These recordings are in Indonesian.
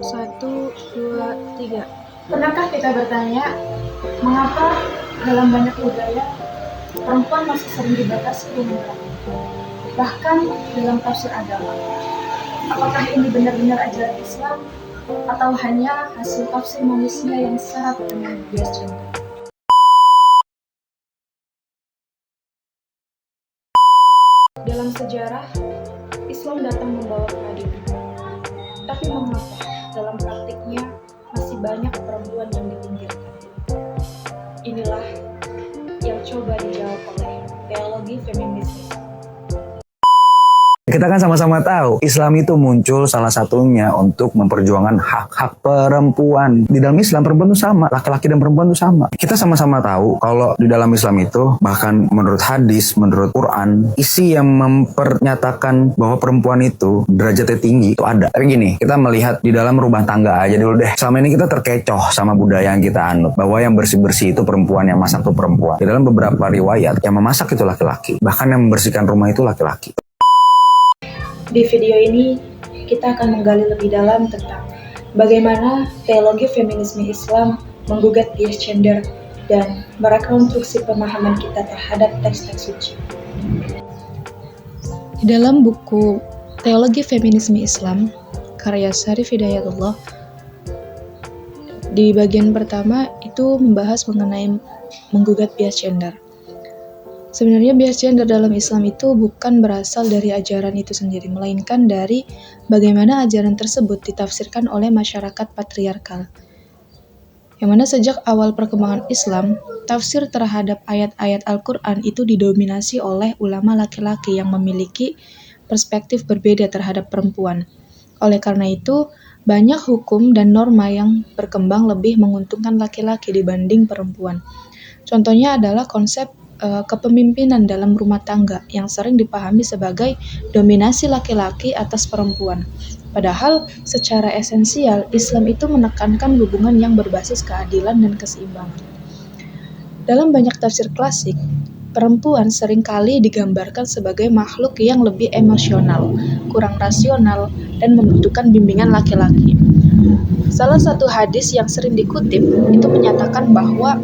Satu, dua, tiga. Pernahkah kita bertanya, mengapa dalam banyak budaya perempuan masih sering dibatasi umurnya? Bahkan dalam tafsir agama. Apakah ini benar-benar ajaran Islam atau hanya hasil tafsir manusia yang syarat dengan bias gender? Dalam sejarah, Islam datang membawa keadilan. Tapi mengapa dalam praktiknya masih banyak perempuan yang dipinggirkan? Inilah yang coba dijawab oleh teologi feminisme. Kita kan sama-sama tahu Islam itu muncul salah satunya untuk memperjuangkan hak-hak perempuan. Di dalam Islam perempuan itu sama, laki-laki dan perempuan itu sama. Kita sama-sama tahu kalau di dalam Islam itu bahkan menurut hadis, menurut Quran, isi yang mempernyatakan bahwa perempuan itu derajatnya tinggi itu ada. Tapi gini, kita melihat di dalam rumah tangga aja dulu deh. Selama ini kita terkecoh sama budaya yang kita anut bahwa yang bersih-bersih itu perempuan, yang masak itu perempuan. Di dalam beberapa riwayat yang memasak itu laki-laki, bahkan yang membersihkan rumah itu laki-laki. Di video ini, kita akan menggali lebih dalam tentang bagaimana teologi feminisme Islam menggugat bias gender dan merekonstruksi pemahaman kita terhadap teks-teks suci. Di dalam buku Teologi Feminisme Islam, karya Syarif Hidayatullah, di bagian pertama itu membahas mengenai menggugat bias gender. Sebenarnya bias gender dalam Islam itu bukan berasal dari ajaran itu sendiri, melainkan dari bagaimana ajaran tersebut ditafsirkan oleh masyarakat patriarkal. Yang mana sejak awal perkembangan Islam, tafsir terhadap ayat-ayat Al-Quran itu didominasi oleh ulama laki-laki yang memiliki perspektif berbeda terhadap perempuan. Oleh karena itu, banyak hukum dan norma yang berkembang lebih menguntungkan laki-laki dibanding perempuan. Contohnya adalah konsep kepemimpinan dalam rumah tangga yang sering dipahami sebagai dominasi laki-laki atas perempuan. Padahal secara esensial Islam itu menekankan hubungan yang berbasis keadilan dan keseimbangan. Dalam banyak tafsir klasik, perempuan seringkali digambarkan sebagai makhluk yang lebih emosional, kurang rasional, dan membutuhkan bimbingan laki-laki. Salah satu hadis yang sering dikutip itu menyatakan bahwa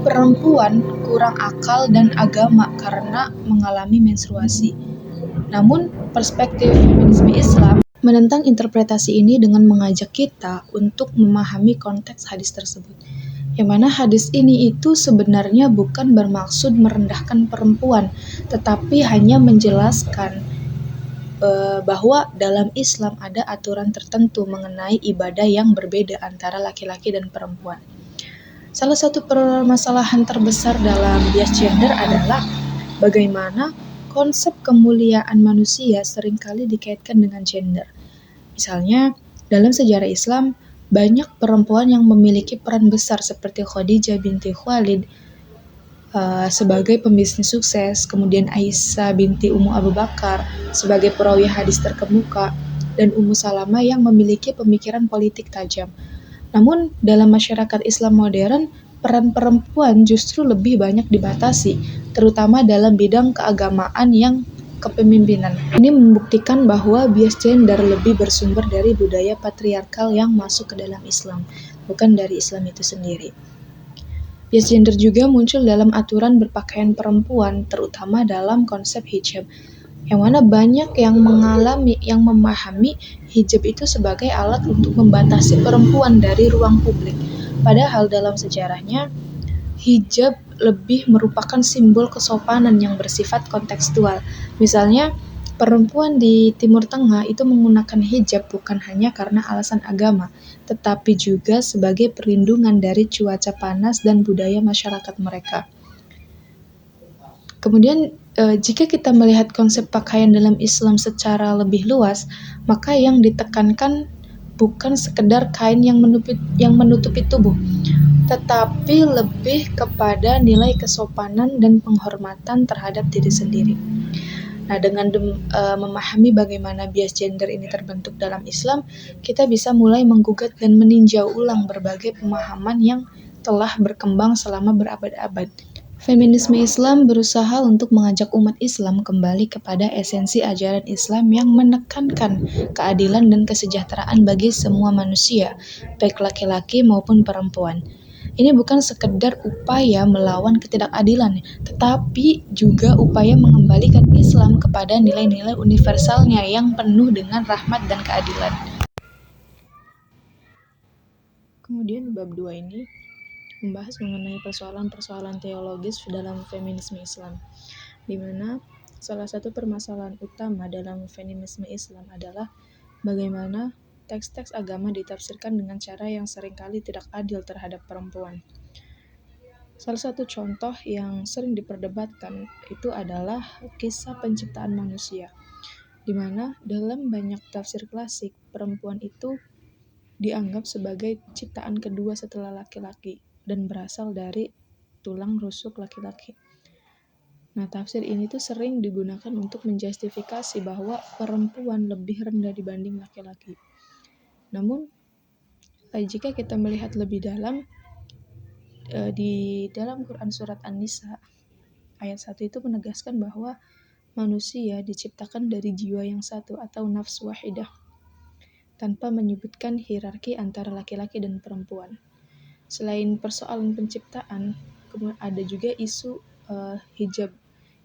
perempuan kurang akal dan agama karena mengalami menstruasi. Namun, perspektif feminisme Islam menentang interpretasi ini dengan mengajak kita untuk memahami konteks hadis tersebut. Yang mana hadis ini itu sebenarnya bukan bermaksud merendahkan perempuan, tetapi hanya menjelaskan bahwa dalam Islam ada aturan tertentu mengenai ibadah yang berbeda antara laki-laki dan perempuan. Salah satu permasalahan terbesar dalam bias gender adalah bagaimana konsep kemuliaan manusia seringkali dikaitkan dengan gender. Misalnya, dalam sejarah Islam, banyak perempuan yang memiliki peran besar seperti Khadijah binti Khuwailid sebagai pembisnis sukses, kemudian Aisyah binti Ummu Abu Bakar sebagai perawi hadis terkemuka, dan Ummu Salamah yang memiliki pemikiran politik tajam. Namun, dalam masyarakat Islam modern, peran perempuan justru lebih banyak dibatasi, terutama dalam bidang keagamaan yang kepemimpinan. Ini membuktikan bahwa bias gender lebih bersumber dari budaya patriarkal yang masuk ke dalam Islam, bukan dari Islam itu sendiri. Bias gender juga muncul dalam aturan berpakaian perempuan, terutama dalam konsep hijab, yang mana banyak yang memahami hijab itu sebagai alat untuk membatasi perempuan dari ruang publik. Padahal dalam sejarahnya, hijab lebih merupakan simbol kesopanan yang bersifat kontekstual. Misalnya, perempuan di Timur Tengah itu menggunakan hijab bukan hanya karena alasan agama, tetapi juga sebagai perlindungan dari cuaca panas dan budaya masyarakat mereka. Kemudian, jika kita melihat konsep pakaian dalam Islam secara lebih luas, maka yang ditekankan bukan sekedar kain yang menutupi tubuh, tetapi lebih kepada nilai kesopanan dan penghormatan terhadap diri sendiri. Nah, dengan memahami bagaimana bias gender ini terbentuk dalam Islam, kita bisa mulai menggugat dan meninjau ulang berbagai pemahaman yang telah berkembang selama berabad-abad. Feminisme Islam berusaha untuk mengajak umat Islam kembali kepada esensi ajaran Islam yang menekankan keadilan dan kesejahteraan bagi semua manusia, baik laki-laki maupun perempuan. Ini bukan sekedar upaya melawan ketidakadilan, tetapi juga upaya mengembalikan Islam kepada nilai-nilai universalnya yang penuh dengan rahmat dan keadilan. Kemudian bab 2 ini membahas mengenai persoalan-persoalan teologis dalam feminisme Islam, di mana salah satu permasalahan utama dalam feminisme Islam adalah bagaimana teks-teks agama ditafsirkan dengan cara yang seringkali tidak adil terhadap perempuan. Salah satu contoh yang sering diperdebatkan itu adalah kisah penciptaan manusia, di mana dalam banyak tafsir klasik, perempuan itu dianggap sebagai ciptaan kedua setelah laki-laki dan berasal dari tulang rusuk laki-laki. Nah, tafsir ini tuh sering digunakan untuk menjustifikasi bahwa perempuan lebih rendah dibanding laki-laki. Namun, jika kita melihat lebih dalam, di dalam Quran Surat An-Nisa, ayat 1 itu menegaskan bahwa manusia diciptakan dari jiwa yang satu atau nafs wahidah, tanpa menyebutkan hierarki antara laki-laki dan perempuan. Selain persoalan penciptaan, kemudian ada juga isu hijab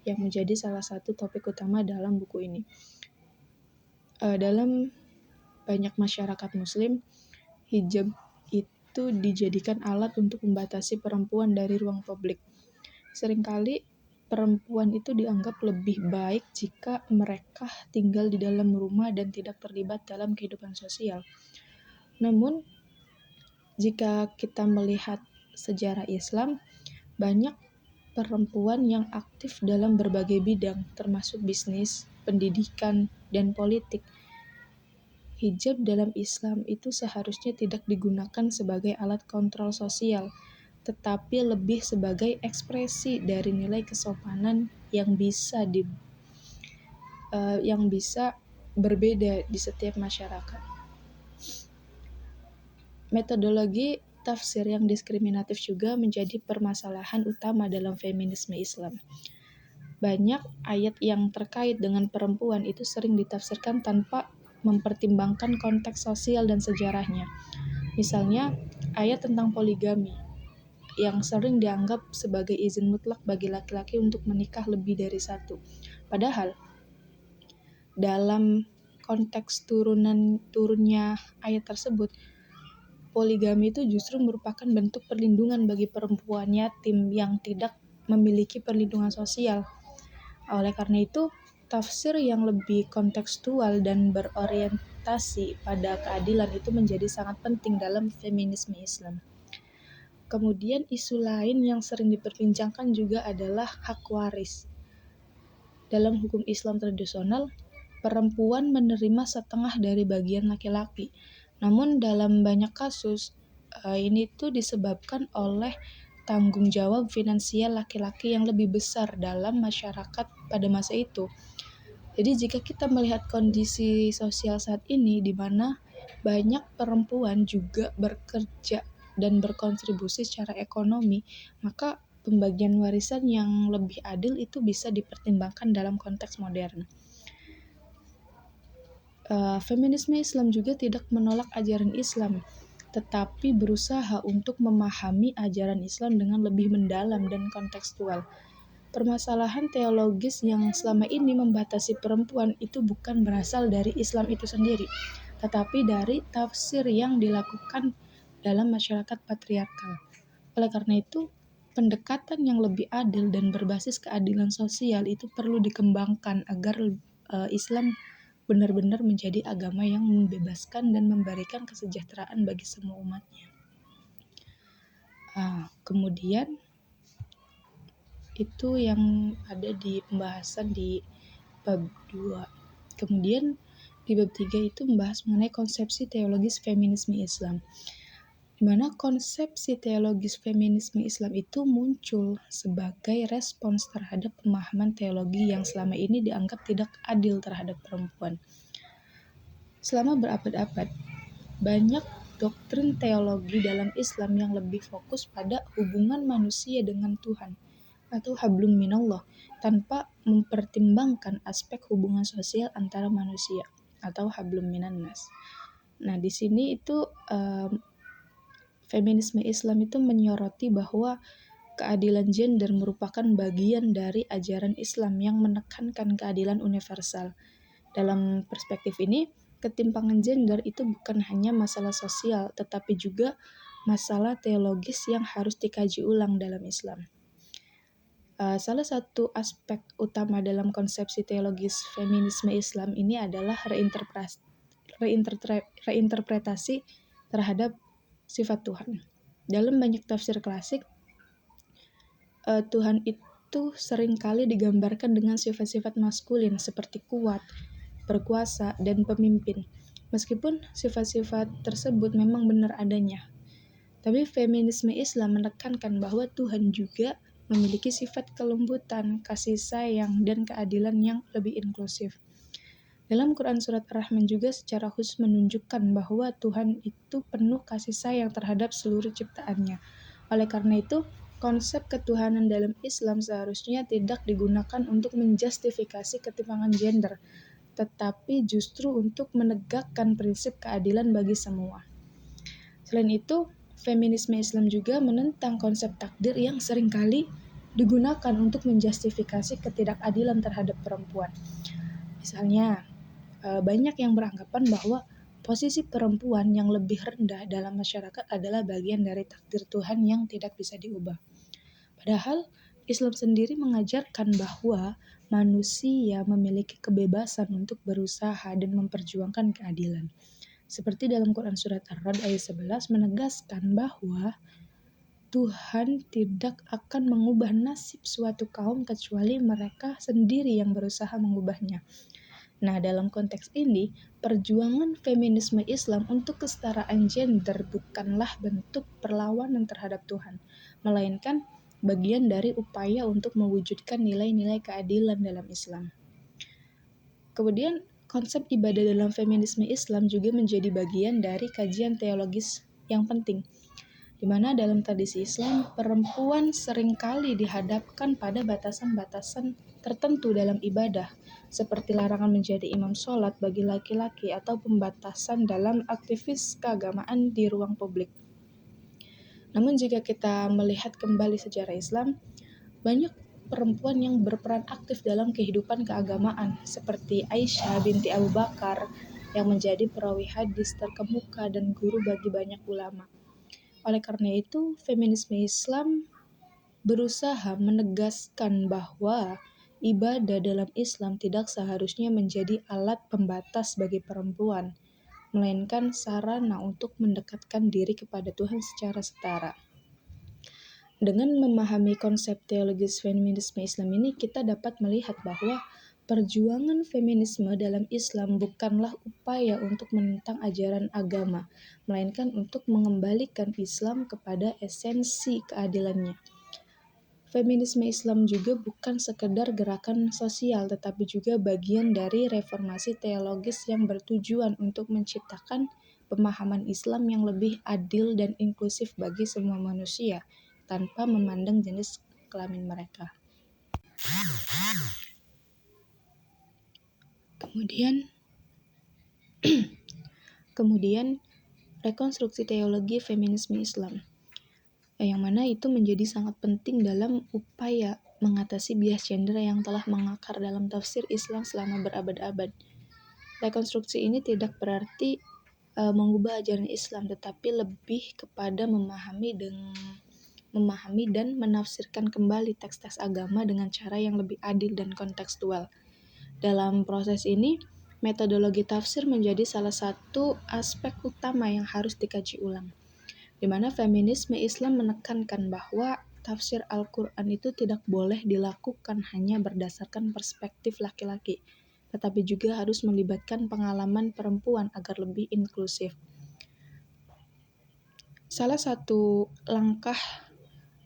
yang menjadi salah satu topik utama dalam buku ini. Dalam banyak masyarakat muslim, hijab itu dijadikan alat untuk membatasi perempuan dari ruang publik. Seringkali perempuan itu dianggap lebih baik jika mereka tinggal di dalam rumah dan tidak terlibat dalam kehidupan sosial. Namun, jika kita melihat sejarah Islam, banyak perempuan yang aktif dalam berbagai bidang, termasuk bisnis, pendidikan, dan politik. Hijab dalam Islam itu seharusnya tidak digunakan sebagai alat kontrol sosial, tetapi lebih sebagai ekspresi dari nilai kesopanan yang bisa berbeda di setiap masyarakat. Metodologi tafsir yang diskriminatif juga menjadi permasalahan utama dalam feminisme Islam. Banyak ayat yang terkait dengan perempuan itu sering ditafsirkan tanpa mempertimbangkan konteks sosial dan sejarahnya. Misalnya, ayat tentang poligami yang sering dianggap sebagai izin mutlak bagi laki-laki untuk menikah lebih dari satu. Padahal, dalam konteks turunnya ayat tersebut, poligami itu justru merupakan bentuk perlindungan bagi perempuan yatim yang tidak memiliki perlindungan sosial. Oleh karena itu, tafsir yang lebih kontekstual dan berorientasi pada keadilan itu menjadi sangat penting dalam feminisme Islam. Kemudian isu lain yang sering diperbincangkan juga adalah hak waris. Dalam hukum Islam tradisional, perempuan menerima setengah dari bagian laki-laki. Namun dalam banyak kasus, ini tuh disebabkan oleh tanggung jawab finansial laki-laki yang lebih besar dalam masyarakat pada masa itu. Jadi jika kita melihat kondisi sosial saat ini, di mana banyak perempuan juga bekerja dan berkontribusi secara ekonomi, maka pembagian warisan yang lebih adil itu bisa dipertimbangkan dalam konteks modern. Feminisme Islam juga tidak menolak ajaran Islam, tetapi berusaha untuk memahami ajaran Islam dengan lebih mendalam dan kontekstual. Permasalahan teologis yang selama ini membatasi perempuan itu bukan berasal dari Islam itu sendiri, tetapi dari tafsir yang dilakukan dalam masyarakat patriarkal. Oleh karena itu, pendekatan yang lebih adil dan berbasis keadilan sosial itu perlu dikembangkan agar Islam benar-benar menjadi agama yang membebaskan dan memberikan kesejahteraan bagi semua umatnya. Kemudian itu yang ada di pembahasan di bab 2. Kemudian di bab 3 itu membahas mengenai konsepsi teologis feminisme Islam, di mana konsepsi teologis feminisme Islam itu muncul sebagai respons terhadap pemahaman teologi yang selama ini dianggap tidak adil terhadap perempuan. Selama berabad-abad, banyak doktrin teologi dalam Islam yang lebih fokus pada hubungan manusia dengan Tuhan, atau hablum minallah tanpa mempertimbangkan aspek hubungan sosial antara manusia atau hablum minannas. Nah, di sini itu feminisme Islam itu menyoroti bahwa keadilan gender merupakan bagian dari ajaran Islam yang menekankan keadilan universal. Dalam perspektif ini, ketimpangan gender itu bukan hanya masalah sosial, tetapi juga masalah teologis yang harus dikaji ulang dalam Islam. Salah satu aspek utama dalam konsepsi teologis feminisme Islam ini adalah reinterpretasi terhadap sifat Tuhan. Dalam banyak tafsir klasik, Tuhan itu seringkali digambarkan dengan sifat-sifat maskulin seperti kuat, berkuasa, dan pemimpin. Meskipun sifat-sifat tersebut memang benar adanya, tapi feminisme Islam menekankan bahwa Tuhan juga memiliki sifat kelembutan, kasih sayang, dan keadilan yang lebih inklusif. Dalam Quran Surat Ar-Rahman juga secara khusus menunjukkan bahwa Tuhan itu penuh kasih sayang terhadap seluruh ciptaannya. Oleh karena itu, konsep ketuhanan dalam Islam seharusnya tidak digunakan untuk menjustifikasi ketimpangan gender, tetapi justru untuk menegakkan prinsip keadilan bagi semua. Selain itu, feminisme Islam juga menentang konsep takdir yang seringkali digunakan untuk menjustifikasi ketidakadilan terhadap perempuan. Misalnya, banyak yang beranggapan bahwa posisi perempuan yang lebih rendah dalam masyarakat adalah bagian dari takdir Tuhan yang tidak bisa diubah. Padahal, Islam sendiri mengajarkan bahwa manusia memiliki kebebasan untuk berusaha dan memperjuangkan keadilan. Seperti dalam Quran Surat Ar-Ra'd ayat 11 menegaskan bahwa Tuhan tidak akan mengubah nasib suatu kaum kecuali mereka sendiri yang berusaha mengubahnya. Nah, dalam konteks ini, perjuangan feminisme Islam untuk kesetaraan gender bukanlah bentuk perlawanan terhadap Tuhan, melainkan bagian dari upaya untuk mewujudkan nilai-nilai keadilan dalam Islam. Kemudian, konsep ibadah dalam feminisme Islam juga menjadi bagian dari kajian teologis yang penting, di mana dalam tradisi Islam, perempuan seringkali dihadapkan pada batasan-batasan tertentu dalam ibadah, seperti larangan menjadi imam sholat bagi laki-laki atau pembatasan dalam aktivis keagamaan di ruang publik. Namun jika kita melihat kembali sejarah Islam, banyak perempuan yang berperan aktif dalam kehidupan keagamaan, seperti Aisyah binti Abu Bakar yang menjadi perawi hadis terkemuka dan guru bagi banyak ulama. Oleh karena itu, feminisme Islam berusaha menegaskan bahwa ibadah dalam Islam tidak seharusnya menjadi alat pembatas bagi perempuan, melainkan sarana untuk mendekatkan diri kepada Tuhan secara setara. Dengan memahami konsep teologis feminisme Islam ini, kita dapat melihat bahwa perjuangan feminisme dalam Islam bukanlah upaya untuk menentang ajaran agama, melainkan untuk mengembalikan Islam kepada esensi keadilannya. Feminisme Islam juga bukan sekedar gerakan sosial, tetapi juga bagian dari reformasi teologis yang bertujuan untuk menciptakan pemahaman Islam yang lebih adil dan inklusif bagi semua manusia, tanpa memandang jenis kelamin mereka. Kemudian rekonstruksi teologi feminisme Islam, yang mana itu menjadi sangat penting dalam upaya mengatasi bias gender yang telah mengakar dalam tafsir Islam selama berabad-abad. Rekonstruksi ini tidak berarti mengubah ajaran Islam, tetapi lebih kepada memahami dan menafsirkan kembali teks-teks agama dengan cara yang lebih adil dan kontekstual. Dalam proses ini, metodologi tafsir menjadi salah satu aspek utama yang harus dikaji ulang, di mana feminisme Islam menekankan bahwa tafsir Al-Quran itu tidak boleh dilakukan hanya berdasarkan perspektif laki-laki, tetapi juga harus melibatkan pengalaman perempuan agar lebih inklusif. Salah satu langkah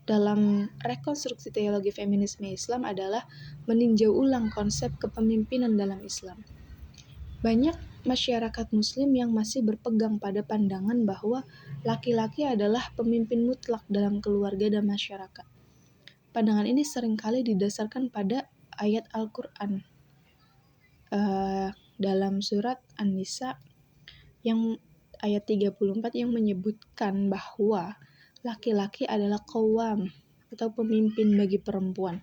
dalam rekonstruksi teologi feminisme Islam adalah meninjau ulang konsep kepemimpinan dalam Islam. Banyak masyarakat Muslim yang masih berpegang pada pandangan bahwa laki-laki adalah pemimpin mutlak dalam keluarga dan masyarakat. Pandangan ini seringkali didasarkan pada ayat Al-Quran dalam surat An-Nisa yang ayat 34 yang menyebutkan bahwa laki-laki adalah qawwam atau pemimpin bagi perempuan.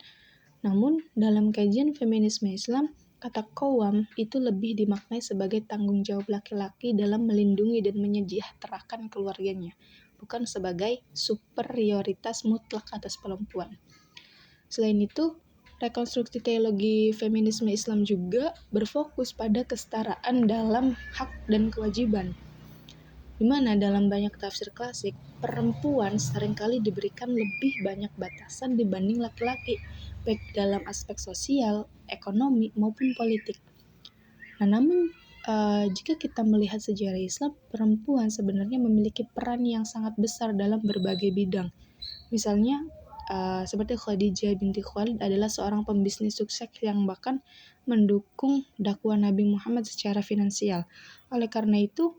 Namun, dalam kajian feminisme Islam, kata qawwam itu lebih dimaknai sebagai tanggung jawab laki-laki dalam melindungi dan menyejahterakan keluarganya, bukan sebagai superioritas mutlak atas perempuan. Selain itu, rekonstruksi teologi feminisme Islam juga berfokus pada kesetaraan dalam hak dan kewajiban, di mana dalam banyak tafsir klasik, perempuan seringkali diberikan lebih banyak batasan dibanding laki-laki, baik dalam aspek sosial, ekonomi, maupun politik. Namun, jika kita melihat sejarah Islam, perempuan sebenarnya memiliki peran yang sangat besar dalam berbagai bidang. Misalnya, seperti Khadijah binti Khuwailid adalah seorang pembisnis sukses yang bahkan mendukung dakwah Nabi Muhammad secara finansial. Oleh karena itu,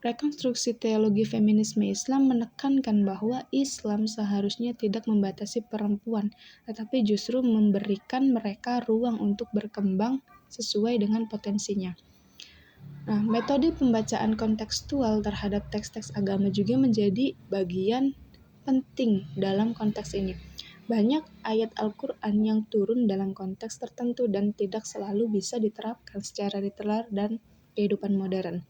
rekonstruksi teologi feminisme Islam menekankan bahwa Islam seharusnya tidak membatasi perempuan, tetapi justru memberikan mereka ruang untuk berkembang sesuai dengan potensinya. Nah, metode pembacaan kontekstual terhadap teks-teks agama juga menjadi bagian penting dalam konteks ini. Banyak ayat Al-Quran yang turun dalam konteks tertentu dan tidak selalu bisa diterapkan secara literal dan kehidupan modern.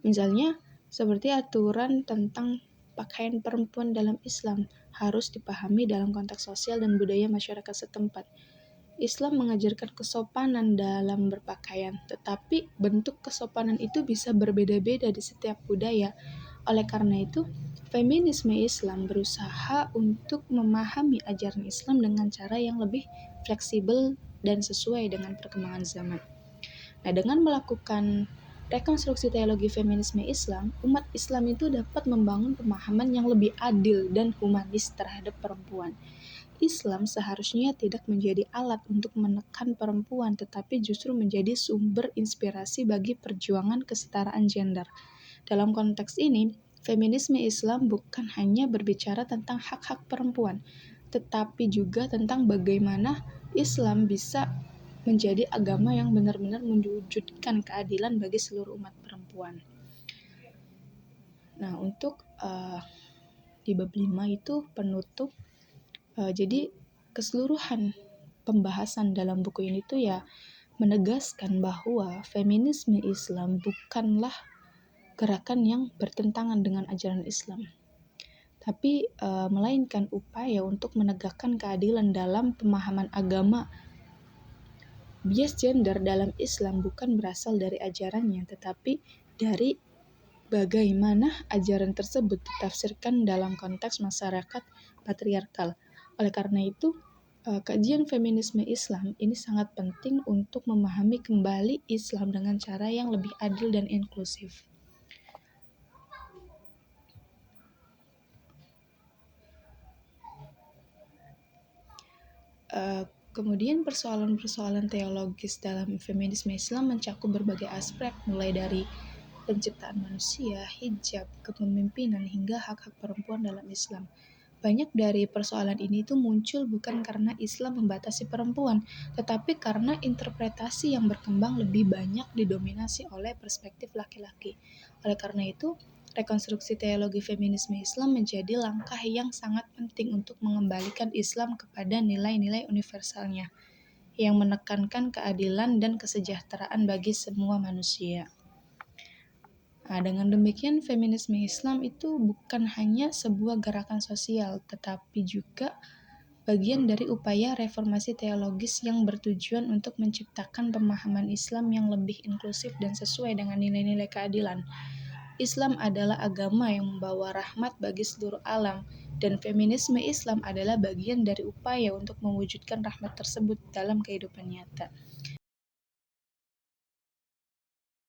Misalnya, seperti aturan tentang pakaian perempuan dalam Islam harus dipahami dalam konteks sosial dan budaya masyarakat setempat. Islam mengajarkan kesopanan dalam berpakaian, tetapi bentuk kesopanan itu bisa berbeda-beda di setiap budaya. Oleh karena itu, feminisme Islam berusaha untuk memahami ajaran Islam dengan cara yang lebih fleksibel dan sesuai dengan perkembangan zaman. Nah, dengan melakukan rekonstruksi teologi feminisme Islam, umat Islam itu dapat membangun pemahaman yang lebih adil dan humanis terhadap perempuan. Islam seharusnya tidak menjadi alat untuk menekan perempuan, tetapi justru menjadi sumber inspirasi bagi perjuangan kesetaraan gender. Dalam konteks ini, feminisme Islam bukan hanya berbicara tentang hak-hak perempuan, tetapi juga tentang bagaimana Islam bisa menjadi agama yang benar-benar mewujudkan keadilan bagi seluruh umat perempuan. Nah, untuk di bab 5 itu penutup. Jadi keseluruhan pembahasan dalam buku ini tuh ya menegaskan bahwa feminisme Islam bukanlah gerakan yang bertentangan dengan ajaran Islam, tapi melainkan upaya untuk menegakkan keadilan dalam pemahaman agama. Bias gender dalam Islam bukan berasal dari ajarannya, tetapi dari bagaimana ajaran tersebut ditafsirkan dalam konteks masyarakat patriarkal. Oleh karena itu, kajian feminisme Islam ini sangat penting untuk memahami kembali Islam dengan cara yang lebih adil dan inklusif. Kemudian persoalan-persoalan teologis dalam feminisme Islam mencakup berbagai aspek, mulai dari penciptaan manusia, hijab, kepemimpinan, hingga hak-hak perempuan dalam Islam. Banyak dari persoalan ini tuh muncul bukan karena Islam membatasi perempuan, tetapi karena interpretasi yang berkembang lebih banyak didominasi oleh perspektif laki-laki. Oleh karena itu, rekonstruksi teologi feminisme Islam menjadi langkah yang sangat penting untuk mengembalikan Islam kepada nilai-nilai universalnya, yang menekankan keadilan dan kesejahteraan bagi semua manusia. Nah, dengan demikian feminisme Islam itu bukan hanya sebuah gerakan sosial, tetapi juga bagian dari upaya reformasi teologis yang bertujuan untuk menciptakan pemahaman Islam yang lebih inklusif dan sesuai dengan nilai-nilai keadilan. Islam adalah agama yang membawa rahmat bagi seluruh alam, dan feminisme Islam adalah bagian dari upaya untuk mewujudkan rahmat tersebut dalam kehidupan nyata.